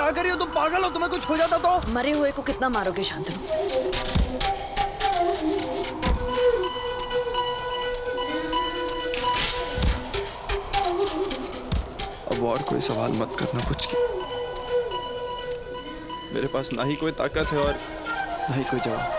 क्या कर रही हो तुम? पागल हो? तुम्हें कुछ हो जाता तो? मरे हुए को कितना मारोगे शांतनु? अब और कोई सवाल मत करना पुचकी। मेरे पास ना ही कोई ताकत है और ना ही कोई जवाब।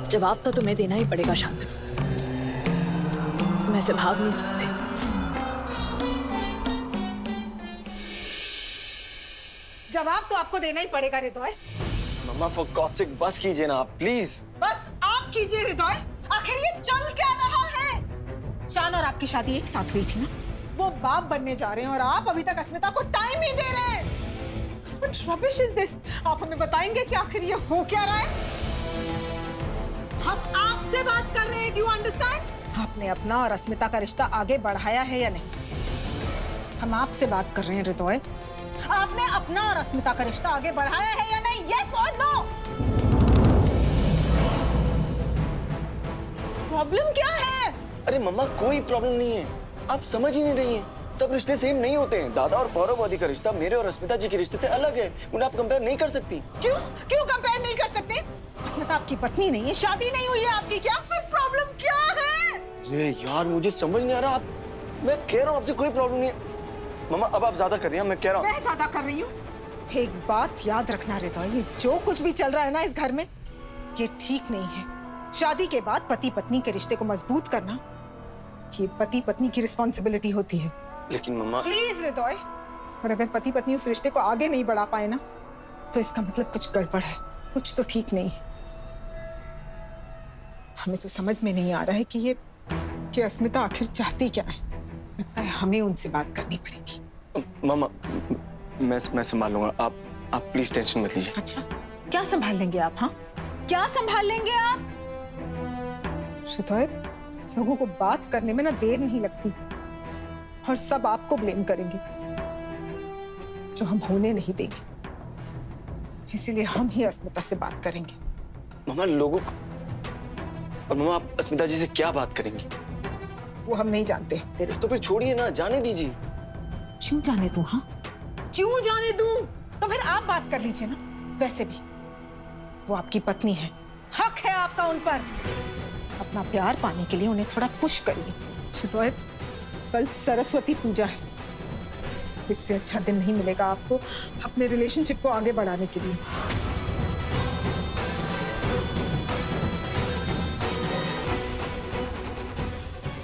जवाब तो तुम्हें देना ही पड़ेगा शांतनु। तुम ऐसे भाग नहीं सकते। जवाब तो आपको देना ही पड़ेगा हृदय। मम्मा फॉर गॉड सेक बस कीजिए ना आप प्लीज। बस आप कीजिए हृदय। आखिर ये चल क्या रहा है? शान और आपकी शादी एक साथ हुई थी ना? वो बाप बनने जा रहे हैं और आप अभी तक अस्मिता को टाइम ही दे रहे हैं। What rubbish is this? आप हमें बताएंगे कि आखिर ये हो क्या रहा है? हम आपसे बात कर रहे हैं, do you understand? आपने अपना और अस्मिता का रिश्ता आगे बढ़ाया है या नहीं? हम आपसे बात कर रहे हैं हृदय। आपने अपना और अस्मिता का रिश्ता आगे बढ़ाया है या नहीं? Yes or no? प्रॉब्लम क्या है? अरे मम्मा कोई प्रॉब्लम नहीं है, आप समझ ही नहीं रही हैं। सब रिश्ते सेम नहीं होते हैं। दादा और पौरववादी का रिश्ता मेरे और अस्मिता जी के रिश्ते से अलग है। उन्हें आप कंपेयर नहीं कर सकती। क्यों क्यों कंपेयर नहीं कर सकते? अस्मिता आपकी पत्नी नहीं है, शादी नहीं हुई है आपकी। क्या प्रॉब्लम क्या है? अरे यार मुझे समझ नहीं आ रहा। मैं कह रहा हूँ आपसे कोई प्रॉब्लम नहीं है। मम्मा अब आप ज्यादा कर रही हैं, मैं कह रहा हूँ। मैं ज्यादा कर रही हूँ? एक बात याद रखना हृदय, ये जो कुछ भी चल रहा है ना इस घर में, ये ठीक नहीं है। शादी के बाद पति पत्नी के रिश्ते को मजबूत करना, ये पति पत्नी की रिस्पॉन्सिबिलिटी होती है। लेकिन मम्मा प्लीज हृदय, और अगर पति पत्नी उस रिश्ते को आगे नहीं बढ़ा पाए ना, तो इसका मतलब कुछ गड़बड़ है, कुछ तो ठीक नहीं है। हमें तो समझ में नहीं आ रहा है कि अस्मिता आखिर चाहती क्या है। लगता है हमें उनसे बात करनी पड़ेगी। मम्मा मैं संभाल लूंगा। आप प्लीज टेंशन मत लीजिए। अच्छा, क्या संभाल लेंगे आप? हाँ, क्या संभाल लेंगे आप? हृदय, लोगों को बात करने में ना देर नहीं लगती और सब आपको ब्लेम करेंगे, जो हम होने नहीं देंगे। इसीलिए हम ही अस्मिता से बात करेंगे। मम्मा लोगों को, और मम्मा आप अस्मिता जी से क्या बात करेंगी? वो हम नहीं जानते तेरे। तो फिर छोड़िए ना, जाने दीजिए। क्यों जाने दूं? हाँ, क्यों जाने दूं? तो फिर आप बात कर लीजिए ना। वैसे भी वो आपकी पत्नी है, हक है आपका उन पर। अपना प्यार पाने के लिए उन्हें थोड़ा पुश करिए। शितोय, कल सरस्वती पूजा है, इससे अच्छा दिन नहीं मिलेगा आपको अपने रिलेशनशिप को आगे बढ़ाने के लिए।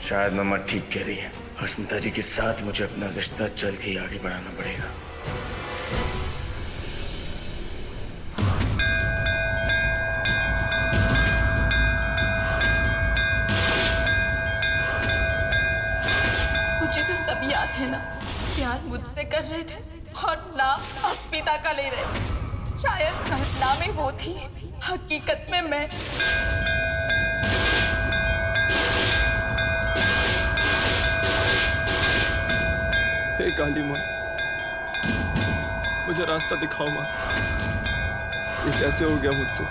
शायद मम्मा ठीक कह रही है। अस्मिता जी के साथ मुझे अपना रिश्ता जल्द ही आगे बढ़ाना पड़ेगा। मुझे तो सब याद है ना, प्यार मुझसे कर रहे थे और नाम अस्मिता का ले रहे। शायद घटना में वो थी, हकीकत में मैं। हे काली माँ, मुझे रास्ता दिखाओ माँ। ये कैसे हो गया मुझसे?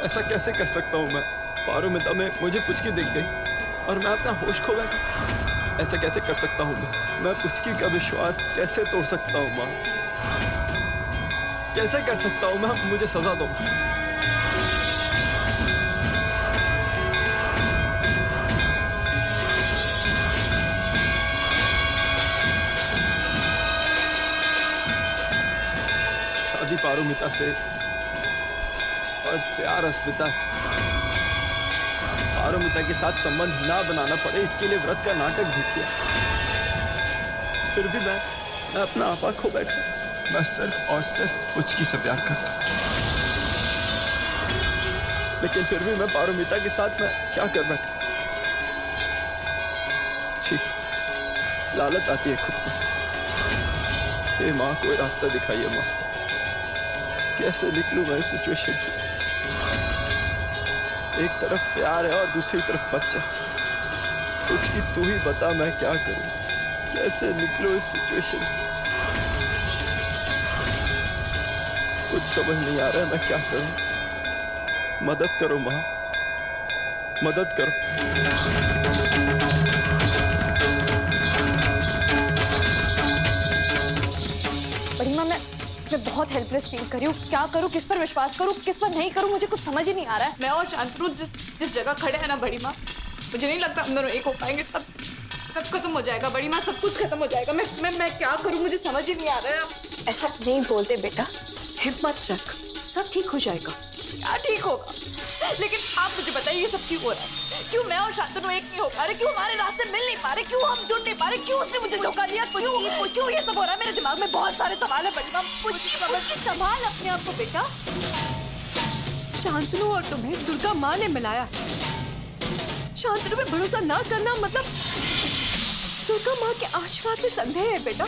ऐसा कैसे कर सकता हूँ मैं? पारोमिता में मुझे पुचकी दिख गई और मैं अपना होश खो बैठा। ऐसा कैसे कर सकता हूँ मैं पुचकी का विश्वास कैसे तोड़ सकता हूँ माँ? कैसे कर सकता हूँ मैं? मुझे सजा दो। पारोमिता से और प्यार अस्मिता से। पारोमिता के साथ संबंध ना बनाना पड़े, इसके लिए व्रत का नाटक भी किया। फिर भी मैं अपना आपा खो बैठा। मैं सिर्फ और सिर्फ पुचकी से प्यार करता। लेकिन फिर भी मैं पारोमिता के साथ मैं क्या कर बैठा? लालच आती है खुद को। हे माँ, कोई रास्ता दिखाइए माँ। कैसे निकलूं मैं इस सिचुएशन से? एक तरफ प्यार है और दूसरी तरफ बच्चा। कुछ की तू ही बता, मैं क्या करूं? कैसे निकलूं इस सिचुएशन से? कुछ समझ नहीं आ रहा है, मैं क्या करूं। मदद करो माँ, मदद करो। बड़ी माँ, मैं बहुत हेल्पलेस फील कर रही हूँ। क्या करूँ, किस पर विश्वास करूँ, किस पर नहीं करूँ, मुझे कुछ समझ ही नहीं आ रहा है। मैं और शांतनु जिस जगह खड़े हैं ना बड़ी माँ, मुझे नहीं लगता हम दोनों एक हो पाएंगे। सब खत्म हो जाएगा बड़ी माँ, सब कुछ खत्म हो जाएगा। मैं क्या करूँ, मुझे समझ ही नहीं आ रहा है। ऐसा नहीं बोलते बेटा। हिम्मत रख, सब ठीक हो जाएगा। क्या ठीक होगा? लेकिन आप मुझे बताइए ये सब क्यों हो रहा है? क्यों मैं और शांतनु एक नहीं हो पा रहे? क्यों हमारे रास्ते मिल नहीं पा रहे? क्यों हम जुड़ नहीं पा रहे? क्यों उसने मुझे धोखा दिया? क्यों ये सब हो रहा है? मेरे दिमाग में बहुत सारे सवाल है बड़ी माँ, कुछ नहीं समझ। संभाल अपने आप को बेटा। शांतनु और तुम्हें दुर्गा माँ ने मिलाया। शांतनु पे भरोसा ना करना मतलब दुर्गा माँ के आशीर्वाद में संदेह है बेटा।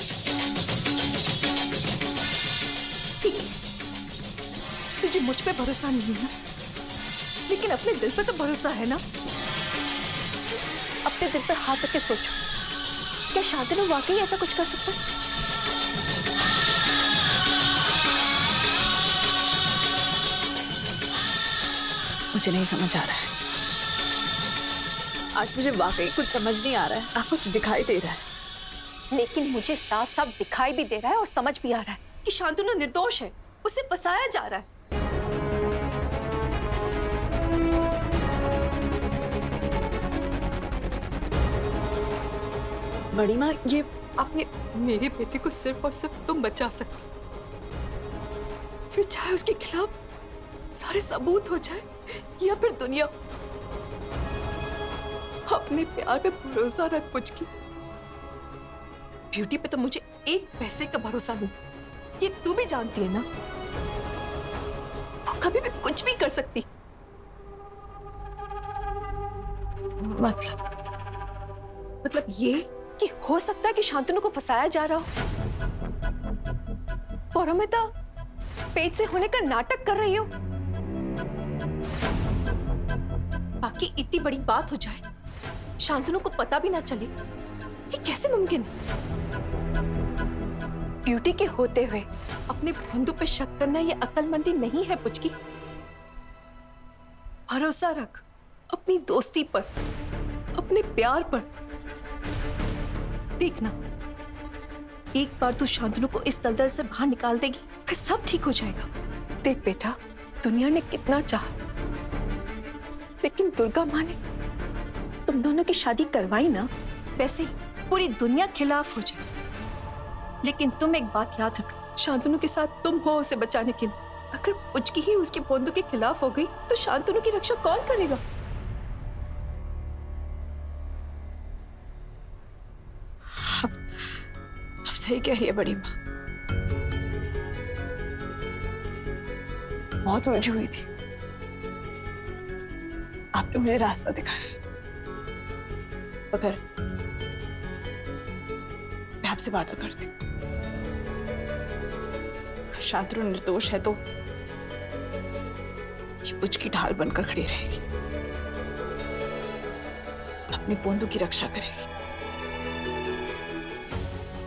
ठीक है, तुझे मुझ पे भरोसा नहीं है ना, लेकिन अपने दिल पे तो भरोसा है ना। अपने दिल पर हाथ रख के सोचो, क्या शांतनु वाकई ऐसा कुछ कर सकता है? मुझे नहीं समझ आ रहा है। आज मुझे वाकई कुछ समझ नहीं आ रहा है। आप कुछ दिखाई दे रहा है, लेकिन मुझे साफ साफ दिखाई भी दे रहा है और समझ भी आ रहा है कि शांतनु निर्दोष है, उसे फंसाया जा रहा है। बड़ी माँ, ये आपने मेरे बेटे को सिर्फ और सिर्फ तुम बचा सकती, फिर चाहे उसके खिलाफ सारे सबूत हो जाए या फिर दुनिया। अपने प्यार पे भरोसा रख पुचकी। ब्यूटी पे तो मुझे एक पैसे का भरोसा नहीं, ये तू भी जानती है ना। वो कभी भी कुछ भी कर सकती। मतलब ये कि हो सकता है कि शांतनु को फंसाया जा रहा हो। पौरोमिता पेट से होने का नाटक कर रही हो, बाकी इतनी बड़ी बात हो जाए, शांतनु को पता भी ना चले, ये कैसे मुमकिन है? ब्यूटी के होते हुए अपने बंधु पे शक करना ये अक्लमंदी नहीं है पुचकी। भरोसा रख अपनी दोस्ती पर, अपने प्यार पर। देखना, एक बार तू शांतनु को इस दलदल से बाहर निकाल देगी, फिर सब ठीक हो जाएगा। देख बेटा, दुनिया ने कितना चाहा, लेकिन दुर्गा माँ ने तुम दोनों की शादी करवाई ना, वैसे ही पूरी दुनिया खिलाफ हो जाए। लेकिन तुम एक बात याद रखना, शांतनु के साथ तुम हो उसे बचाने के लिए। अगर पुचकी ही उसके बंधु के खिलाफ हो गई तो शांतनु की रक्षा कौन करेगा? अब सही कह रही है बड़ी माँ, बहुत उलझी हुई थी। आपने मुझे रास्ता दिखाया। मगर मैं आपसे वादा करती हूँ, अगर शांतनु निर्दोष है तो ये पुचकी ढाल बनकर खड़ी रहेगी, अपने बंधु की रक्षा करेगी,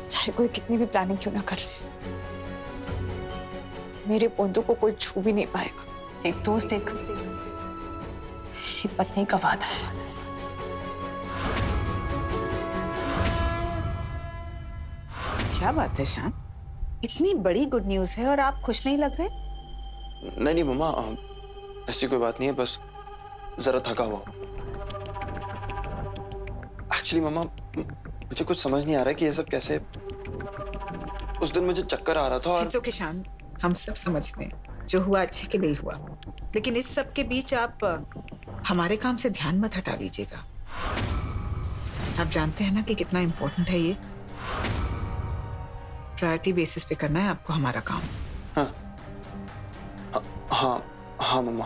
चाहे कोई कितनी भी प्लानिंग क्यों ना कर ले। मेरे बंधु को कोई छू भी नहीं पाएगा। एक दोस्त, एक पत्नी का वादा है। क्या बात है शान, इतनी बड़ी गुड न्यूज है और आप खुश नहीं लग रहे? नहीं मम्मा, ऐसी कोई बात नहीं है, बस जरा थका हुआ। एक्चुअली मम्मा, मुझे कुछ समझ नहीं आ रहा है कि ये सब कैसे। उस दिन मुझे चक्कर आ रहा था और It's okay, शान, हम सब समझते हैं जो हुआ अच्छे के लिए हुआ, लेकिन इस सब के बीच आप हमारे काम से ध्यान मत हटा लीजिएगा। आप जानते हैं ना कि कितना इम्पोर्टेंट है ये। प्रायोरिटी बेसिस पे करना है आपको हमारा काम। हाँ मम्मा,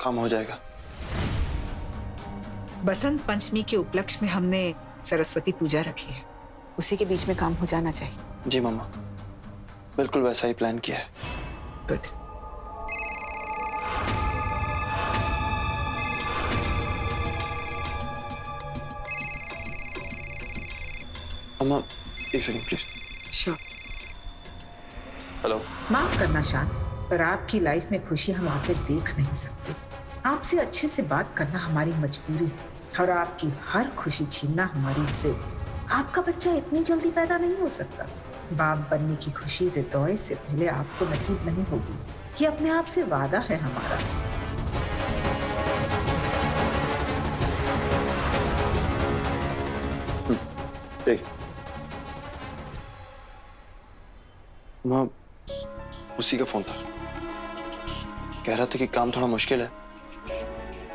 काम हो जाएगा। बसंत पंचमी के उपलक्ष्य में हमने सरस्वती पूजा रखी है, उसी के बीच में काम हो जाना चाहिए। जी मम्मा, बिल्कुल वैसा ही प्लान किया है। गुड। मम्मा एक सेकंड प्लीज। श्योर। हेलो। माफ करना शान, पर आपकी लाइफ में खुशी हम आके देख नहीं सकते। आपसे अच्छे से बात करना हमारी मजबूरी है और आपकी हर खुशी छीनना हमारी जिद। आपका बच्चा इतनी जल्दी पैदा नहीं हो सकता। बाप बनने की खुशी हृदय से पहले आपको नसीब नहीं होगी। ये अपने आप से वादा है हमारा। देख माँ, उसी का फोन था। कह रहा था कि काम थोड़ा मुश्किल है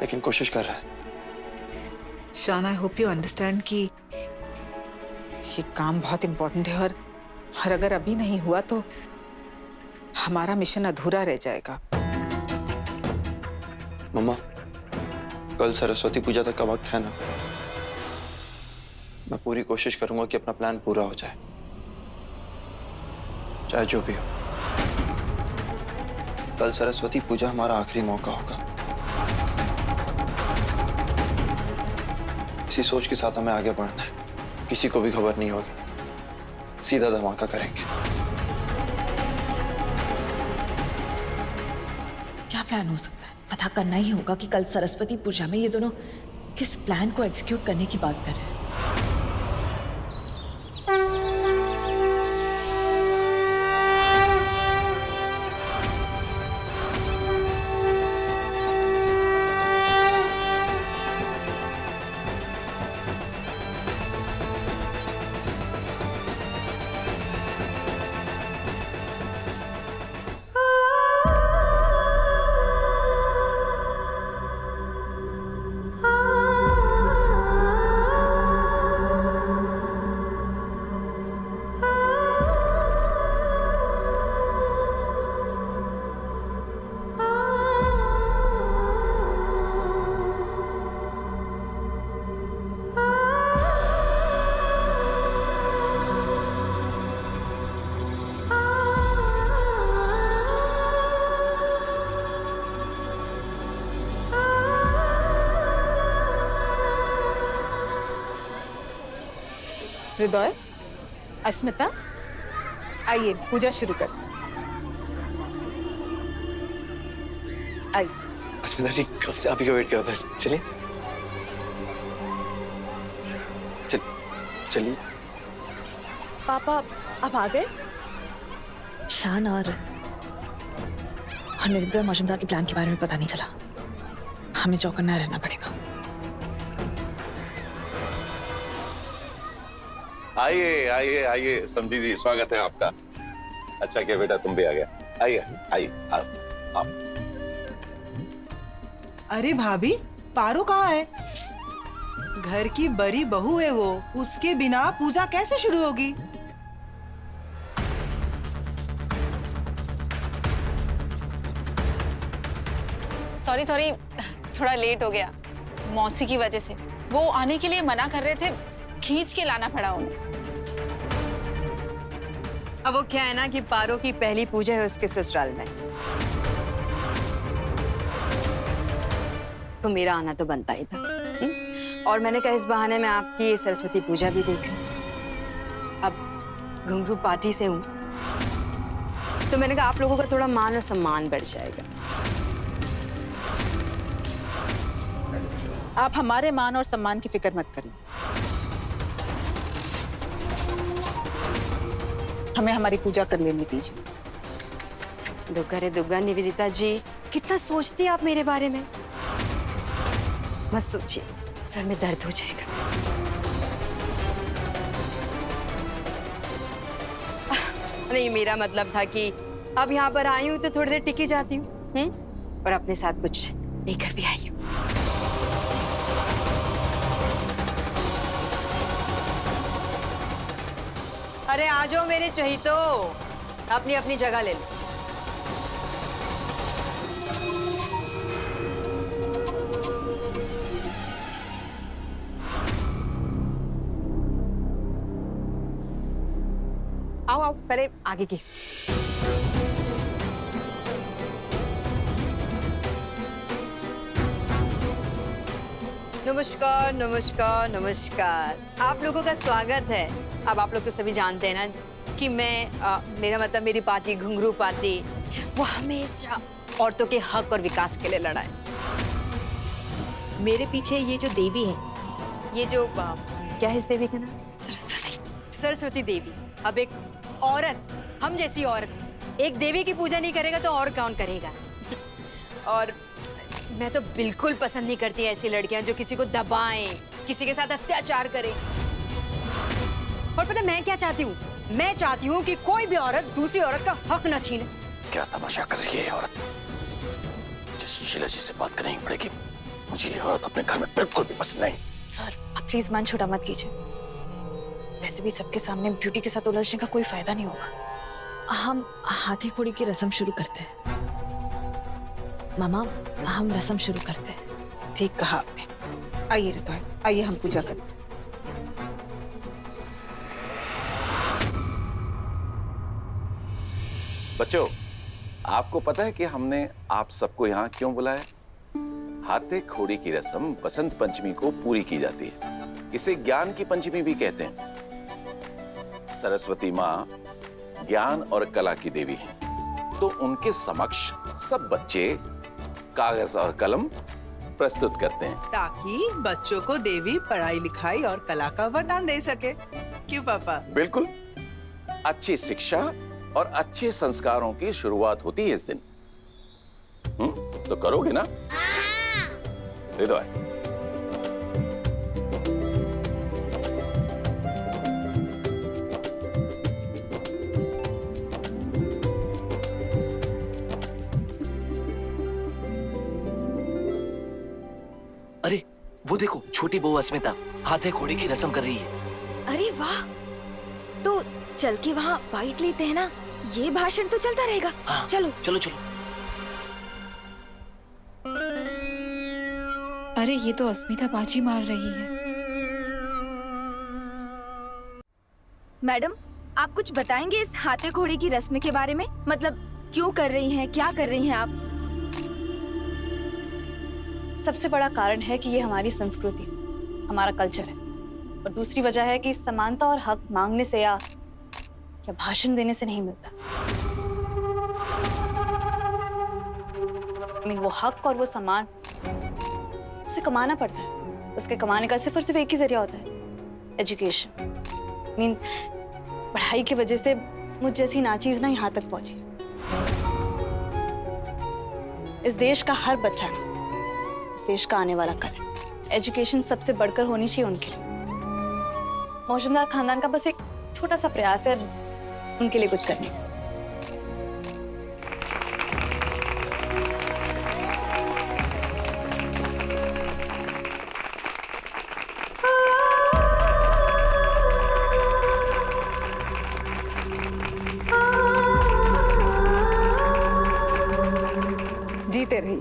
लेकिन कोशिश कर रहा है। शान, आई होप यू अंडरस्टैंड कि ये काम बहुत इम्पोर्टेंट है और अगर अभी नहीं हुआ तो हमारा मिशन अधूरा रह जाएगा। मम्मा, कल सरस्वती पूजा तक का वक्त है ना। मैं पूरी कोशिश करूंगा कि अपना प्लान पूरा हो जाए, चाहे जो भी हो। कल सरस्वती पूजा हमारा आखिरी मौका होगा। इसी सोच के साथ हमें आगे बढ़ना है। किसी को भी खबर नहीं होगी, सीधा धमाका करेंगे। क्या प्लान हो सकता है? पता करना ही होगा कि कल सरस्वती पूजा में ये दोनों किस प्लान को एग्जीक्यूट करने की बात कर रहे हैं। हृदय, अस्मिता, आइए पूजा शुरू कर। आइए। अस्मिता जी कब से आप ही का वेट कर रहा था। चलिए चलिए। पापा आप आ गए? शान और निर्दय मौजूमदार के प्लान के बारे में पता नहीं चला। हमें चौकन्ना रहना पड़ेगा। आइए आइए आइए समझी जी, स्वागत है आपका। अच्छा क्या बेटा, तुम भी आ गया। आइए आइए आप। अरे भाभी, पारो कहाँ है? घर की बड़ी बहू है वो, उसके बिना पूजा कैसे शुरू होगी? सॉरी थोड़ा लेट हो गया। मौसी की वजह से वो आने के लिए मना कर रहे थे, खींच के लाना पड़ा उन्हें। अब वो क्या है ना कि पारो की पहली पूजा है उसके ससुराल में, तो मेरा आना तो बनता ही था। और मैंने कहा इस बहाने में आपकी सरस्वती पूजा भी देख लूं। अब घुंघरू पार्टी से हूं तो मैंने कहा आप लोगों का थोड़ा मान और सम्मान बढ़ जाएगा। आप हमारे मान और सम्मान की फिक्र मत करिए। हमें हमारी पूजा कर लेने दीजिए। दुग्गा रे दुग्गा निवेदिता जी, कितना सोचती हैं आप मेरे बारे में। मत सोचिए, सर में दर्द हो जाएगा। नहीं, मेरा मतलब था कि अब यहाँ पर आई हूँ तो थोड़ी देर टिकी जाती हूँ और अपने साथ कुछ लेकर भी आई हूँ। अरे आ जाओ मेरे चहीतो, अपनी अपनी जगह ले लो। आओ आओ, पहले आगे की। नमस्कार नमस्कार नमस्कार, आप लोगों का स्वागत है। अब आप लोग तो सभी जानते हैं ना कि मेरा मतलब मेरी पार्टी घुंघरू पार्टी वो हमेशा औरतों के हक और विकास के लिए लड़ा है। मेरे पीछे ये जो देवी है, ये जो क्या है इस देवी का नाम? सरस्वती। सरस्वती देवी। अब एक औरत, हम जैसी औरत एक देवी की पूजा नहीं करेगा तो और कौन करेगा? और मैं तो बिल्कुल पसंद नहीं करती ऐसी लड़कियां जो किसी को दबाएं, किसी के साथ अत्याचार करें। और पता मैं क्या चाहती हूँ? मैं चाहती हूँ कि कोई भी औरत दूसरी औरत का हक न छीने। क्या तमाशा कर रही है ये औरत? मुझे शीला जी से बात करनी पड़ेगी। मुझे ये औरत अपने घर में बिल्कुल भी पसंद नहीं। सर आप प्लीज मन छोटा मत कीजिए। वैसे भी सबके सामने ब्यूटी के साथ उलझने का कोई फायदा नहीं होगा। हम हाथी घोड़ी की रस्म शुरू करते हैं। मामा हम रस्म शुरू करते हैं। ठीक कहा आपने। आइए हृदय, आइए हम पूजा करते हैं। बच्चों, आपको पता है कि हमने आप सबको यहाँ क्यों बुलाया? हाथे घोड़ी की रस्म बसंत पंचमी को पूरी की जाती है। इसे ज्ञान की पंचमी भी कहते हैं। सरस्वती माँ ज्ञान और कला की देवी हैं, तो उनके समक्ष सब बच्चे कागज और कलम प्रस्तुत करते हैं ताकि बच्चों को देवी पढ़ाई लिखाई और कला का वरदान दे सके। क्यों पापा? बिल्कुल। अच्छी शिक्षा और अच्छे संस्कारों की शुरुआत होती है इस दिन। तो करोगे ना हृदय? अरे वो देखो, छोटी बहू अस्मिता हाथे घोड़ी की रस्म कर रही है। अरे वाह, तो चल के वहाँ बाइट लेते हैं ना, ये भाषण तो चलता रहेगा। हाँ, चलो चलो चलो। अरे ये तो अस्मिता बाजी मार रही है। मैडम, आप कुछ बताएंगे इस हाथे घोड़े की रस्म के बारे में? मतलब क्यों कर रही हैं, क्या कर रही हैं आप? सबसे बड़ा कारण है कि ये हमारी संस्कृति, हमारा कल्चर है। और दूसरी वजह है कि समानता और हक मांगने से या भाषण देने से नहीं मिलता। वो हक और वो सम्मान उसे कमाना पड़ता है। उसके कमाने का सिर्फ और सिर्फ एक ही जरिया होता है, एजुकेशन। पढ़ाई की वजह से मुझ जैसी नाचीज ना यहाँ तक पहुंची। इस देश का हर बच्चा ना इस देश का आने वाला कल है। एजुकेशन सबसे बढ़कर होनी चाहिए उनके लिए। मौजूमदार खानदान का बस एक छोटा सा प्रयास है उनके लिए कुछ करने का। जीते रहिए।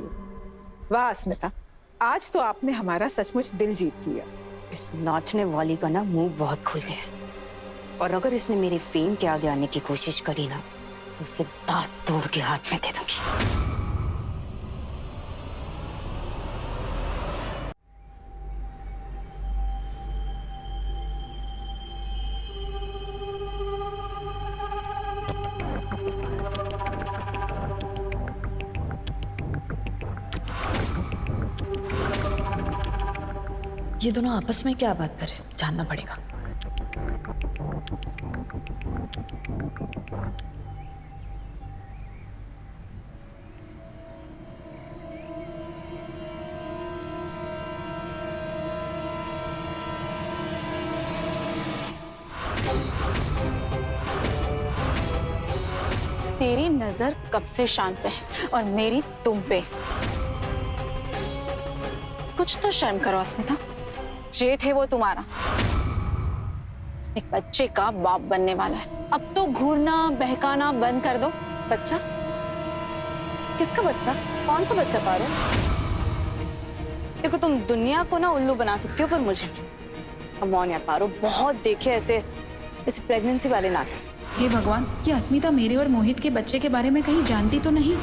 वाह अस्मिता, आज तो आपने हमारा सचमुच दिल जीत लिया। इस नाचने वाली का ना मुंह बहुत खुल गया है, और अगर इसने मेरे फेम के आगे आने की कोशिश करी ना तो उसके दांत तोड़ के हाथ में दे दूंगी। ये दोनों आपस में क्या बात कर रहे हैं, जानना पड़ेगा। तेरी नजर कब से शान पे है और मेरी तुम पे। कुछ तो शर्म करो अस्मिता, जेठ है वो तुम्हारा, एक बच्चे का बाप बनने वाला है। अब तो घूरना बहकाना बंद कर दो। बच्चा? किसका बच्चा? कौन सा बच्चा पारो? देखो तुम दुनिया को ना उल्लू बना सकती हो पर मुझे नहीं। कम ऑन यार पारो, बहुत देखे ऐसे प्रेगनेंसी वाले नाटक। हे भगवान, ये अस्मिता मेरे और मोहित के बच्चे के बारे में कहीं जानती तो नहीं?